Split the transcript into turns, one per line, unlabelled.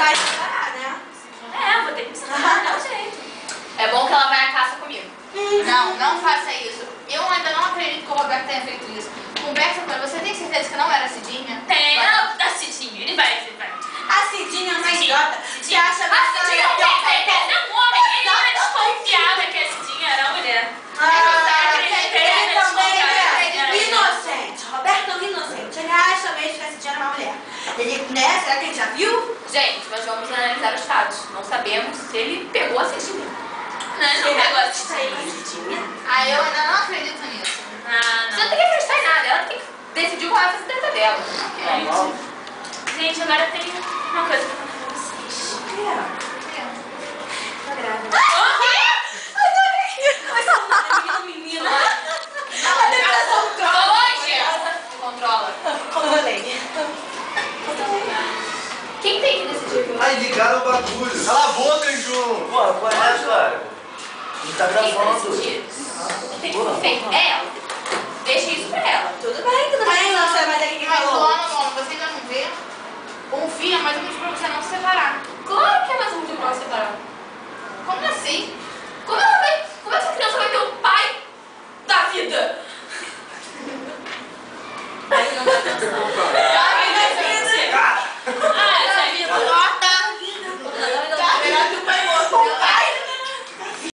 vai separar, né?
É, vou ter que me separar, dá um jeito.
É bom que ela vai à caça comigo. Não, não faça isso. Eu ainda não acredito que o Roberto tenha feito isso. Conversa com ele. Você tem certeza que não era a Cidinha?
Tem, não, a Cidinha, ele vai.
A Cidinha é uma idiota. Você acha que
A Cidinha não tem certeza, é um homem. Ele era desconfiado que a Cidinha era mulher.
Ele também é inocente. Roberto é um inocente. Ele acha mesmo que a Cidinha era uma mulher. Ele, né? Será que ele já viu?
Gente, nós vamos analisar os fatos. Não sabemos se ele pegou a Cidinha.
Não pegou a Cidinha.
Ah, eu ainda não acredito nisso.
Ah,
Você não tem que acreditar em nada. Ela tem que decidir qual é a faceta dela.
Gente, agora tem uma coisa pra contar pra vocês.
O quê? Tá grávida. Essa menina. A depressão
Controla.
Controlei.
Quem tem que decidir?
Ai, ligaram o bagulho.
Cala a boca, João.
Pô, qual é, cara? Não tá
Quem vai
gravando.
decidir? Tem que ser feito. É ela. Deixa isso pra ela.
Tudo bem, não sei mais aqui que
Mas,
falou.
Ana, você ainda não vê? Confia, mas é muito pra você não se separar.
Claro que é mais um motivo pra separar.
Como assim?